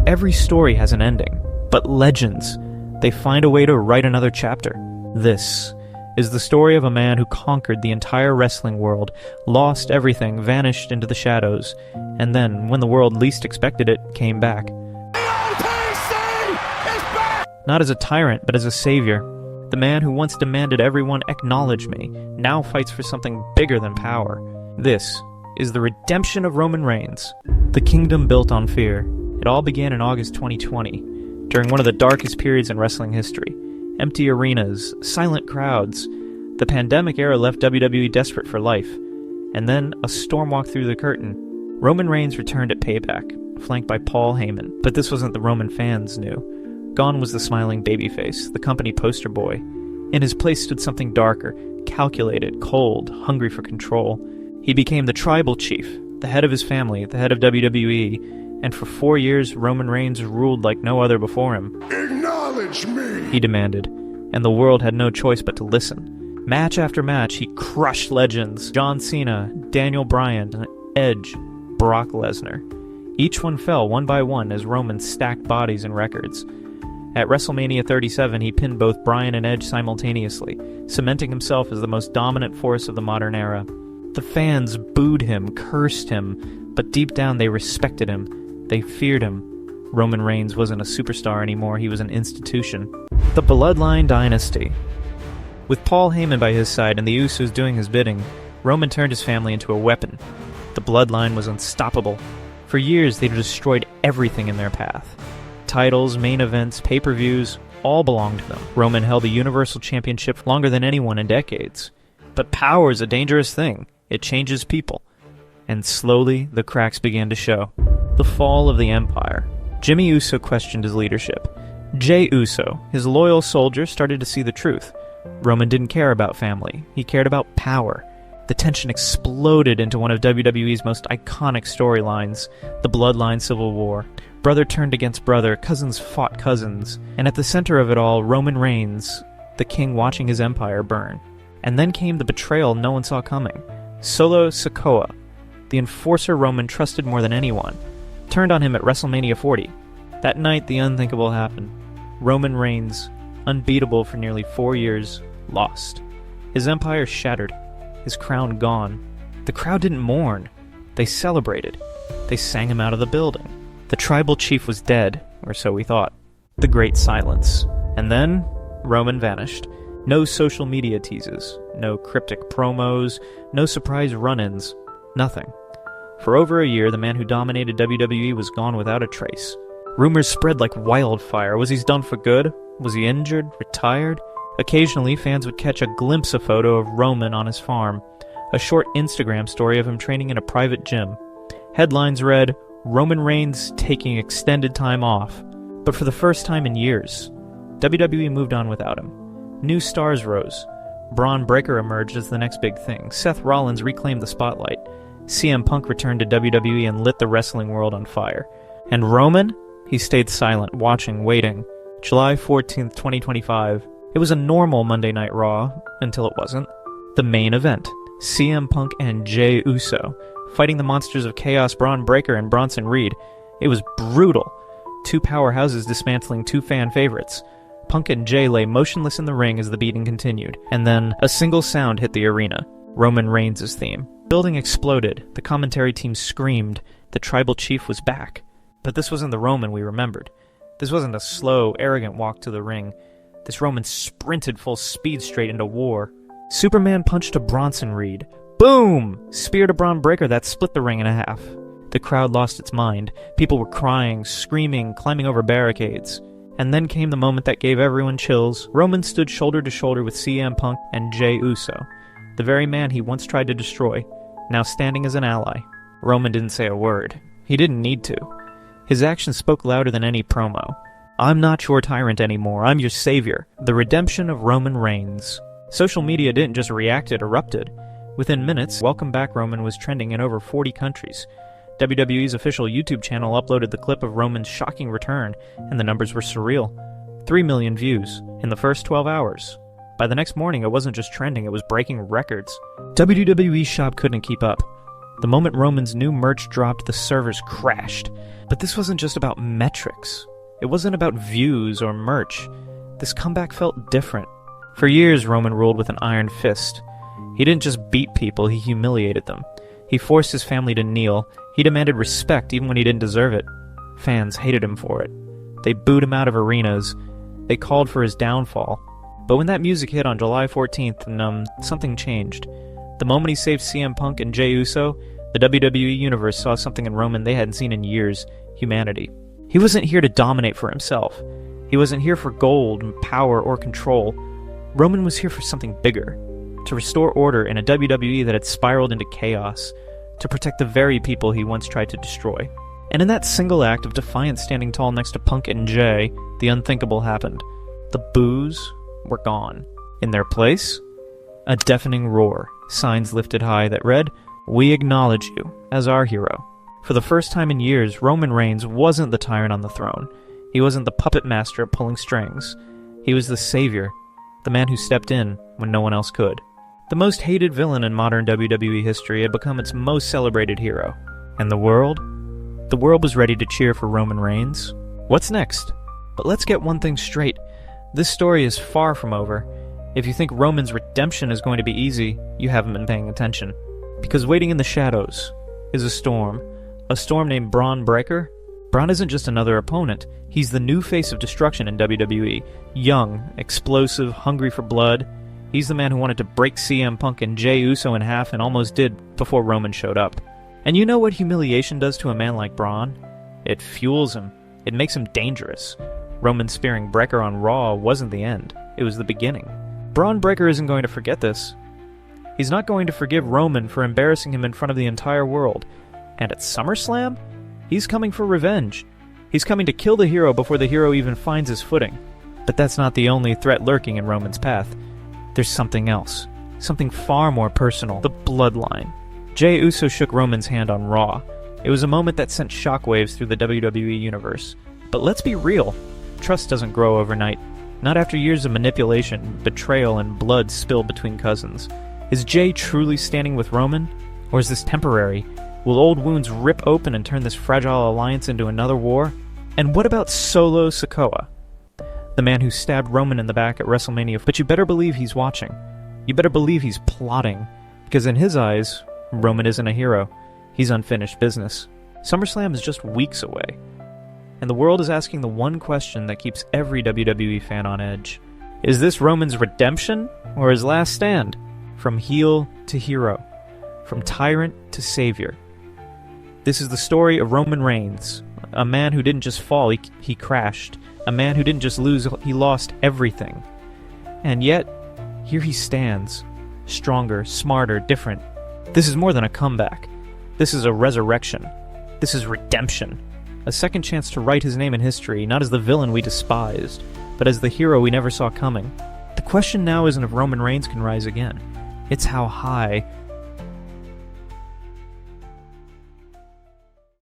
Every story has an ending, but legends, they find a way to write another chapter. This is the story of a man who conquered the entire wrestling world, lost everything, vanished into the shadows, and then, when the world least expected it, came back. Not as a tyrant, but as a savior. The man who once demanded everyone acknowledge me, now fights for something bigger than power. This is the redemption of Roman Reigns. The kingdom built on fear. It all began in August 2020, during one of the darkest periods in wrestling history. Empty arenas, silent crowds. The pandemic era left WWE desperate for life. And then a storm walked through the curtain. Roman Reigns returned at Payback, flanked by Paul Heyman. But this wasn't the Roman fans knew. Gone was the smiling babyface, the company poster boy. In his place stood something darker, calculated, cold, hungry for control. He became the tribal chief, the head of his family, the head of WWE, and for 4 years Roman Reigns ruled like no other before him. Acknowledge me! He demanded, and the world had no choice but to listen. Match after match, he crushed legends: John Cena, Daniel Bryan, Edge, Brock Lesnar. Each one fell one by one as Roman stacked bodies and records. At WrestleMania 37, he pinned both Bryan and Edge simultaneously, cementing himself as the most dominant force of the modern era. The fans booed him, cursed him, but deep down they respected him. They feared him. Roman Reigns wasn't a superstar anymore, he was an institution. The Bloodline dynasty. With Paul Heyman by his side and the Usos doing his bidding, Roman turned his family into a weapon. The Bloodline was unstoppable. For years they'd destroyed everything in their path. Titles, main events, pay-per-views, all belonged to them. Roman held the Universal Championship longer than anyone in decades. But power is a dangerous thing. It changes people. And slowly, the cracks began to show. The fall of the Empire. Jimmy Uso questioned his leadership. Jey Uso, his loyal soldier, started to see the truth. Roman didn't care about family. He cared about power. The tension exploded into one of WWE's most iconic storylines, the Bloodline Civil War. Brother turned against brother, cousins fought cousins, and at the center of it all, Roman Reigns, the king watching his empire burn. And then came the betrayal no one saw coming. Solo Sikoa, the enforcer Roman trusted more than anyone, turned on him at WrestleMania 40. That night, the unthinkable happened. Roman Reigns, unbeatable for nearly 4 years, lost. His empire shattered, his crown gone. The crowd didn't mourn. They celebrated. They sang him out of the building. The tribal chief was dead, or so we thought. The great silence. And then, Roman vanished. No social media teases, no cryptic promos, no surprise run-ins, nothing. For over a year, the man who dominated WWE was gone without a trace. Rumors spread like wildfire. Was he done for good? Was he injured? Retired? Occasionally, fans would catch a glimpse of photo of Roman on his farm, a short Instagram story of him training in a private gym. Headlines read, Roman Reigns taking extended time off. But for the first time in years, WWE moved on without him. New stars rose. Braun Breaker emerged as the next big thing. Seth Rollins reclaimed the spotlight. CM Punk returned to WWE and lit the wrestling world on fire. And Roman? He stayed silent, watching, waiting. July 14th, 2025. It was a normal Monday Night Raw, until it wasn't. The main event. CM Punk and Jey Uso, fighting the monsters of chaos Braun Breaker and Bronson Reed. It was brutal. Two powerhouses dismantling two fan favorites. Punk and Jey lay motionless in the ring as the beating continued, and then a single sound hit the arena. Roman Reigns' theme. Building exploded. The commentary team screamed. The tribal chief was back. But this wasn't the Roman we remembered. This wasn't a slow, arrogant walk to the ring. This Roman sprinted full speed straight into war. Superman punched a Bronson Reed. Boom! Spear to Braun Breaker that split the ring in half. The crowd lost its mind. People were crying, screaming, climbing over barricades. And then came the moment that gave everyone chills. Roman stood shoulder to shoulder with CM Punk and Jey Uso, the very man he once tried to destroy, now standing as an ally. Roman didn't say a word. He didn't need to. His actions spoke louder than any promo. I'm not your tyrant anymore, I'm your savior. The redemption of Roman Reigns. Social media didn't just react, it erupted. Within minutes, Welcome Back Roman was trending in over 40 countries. WWE's official YouTube channel uploaded the clip of Roman's shocking return, and the numbers were surreal. 3 million views in the first 12 hours. By the next morning, it wasn't just trending, it was breaking records. WWE Shop couldn't keep up. The moment Roman's new merch dropped, the servers crashed. But this wasn't just about metrics. It wasn't about views or merch. This comeback felt different. For years, Roman ruled with an iron fist. He didn't just beat people, he humiliated them. He forced his family to kneel. He demanded respect even when he didn't deserve it. Fans hated him for it. They booed him out of arenas. They called for his downfall. But when that music hit on July 14th, something changed. The moment he saved CM Punk and Jey Uso, the WWE Universe saw something in Roman they hadn't seen in years: humanity. He wasn't here to dominate for himself. He wasn't here for gold, power, or control. Roman was here for something bigger. To restore order in a WWE that had spiraled into chaos. To protect the very people he once tried to destroy. And in that single act of defiance standing tall next to Punk and Jey, the unthinkable happened. The boos were gone. In their place, a deafening roar, signs lifted high that read, "We acknowledge you as our hero." For the first time in years, Roman Reigns wasn't the tyrant on the throne. He wasn't the puppet master pulling strings. He was the savior, the man who stepped in when no one else could. The most hated villain in modern WWE history had become its most celebrated hero. And the world was ready to cheer for Roman Reigns. What's next? But let's get one thing straight. This story is far from over. If you think Roman's redemption is going to be easy, you haven't been paying attention. Because waiting in the shadows is a storm named Braun Breaker. Braun isn't just another opponent. He's the new face of destruction in WWE. Young, explosive, hungry for blood. He's the man who wanted to break CM Punk and Jey Uso in half and almost did before Roman showed up. And you know what humiliation does to a man like Braun? It fuels him. It makes him dangerous. Roman spearing Breaker on Raw wasn't the end. It was the beginning. Braun Breaker isn't going to forget this. He's not going to forgive Roman for embarrassing him in front of the entire world. And at SummerSlam, he's coming for revenge. He's coming to kill the hero before the hero even finds his footing. But that's not the only threat lurking in Roman's path. There's something else. Something far more personal. The Bloodline. Jey Uso shook Roman's hand on Raw. It was a moment that sent shockwaves through the WWE Universe. But let's be real. Trust doesn't grow overnight. Not after years of manipulation, betrayal, and blood spilled between cousins. Is Jey truly standing with Roman? Or is this temporary? Will old wounds rip open and turn this fragile alliance into another war? And what about Solo Sikoa? The man who stabbed Roman in the back at WrestleMania, but you better believe he's watching. You better believe he's plotting. Because in his eyes, Roman isn't a hero. He's unfinished business. SummerSlam is just weeks away. And the world is asking the one question that keeps every WWE fan on edge. Is this Roman's redemption or his last stand? From heel to hero. From tyrant to savior. This is the story of Roman Reigns. A man who didn't just fall, he crashed. A man who didn't just lose, he lost everything. And yet, here he stands. Stronger, smarter, different. This is more than a comeback. This is a resurrection. This is redemption. A second chance to write his name in history, not as the villain we despised, but as the hero we never saw coming. The question now isn't if Roman Reigns can rise again. It's how high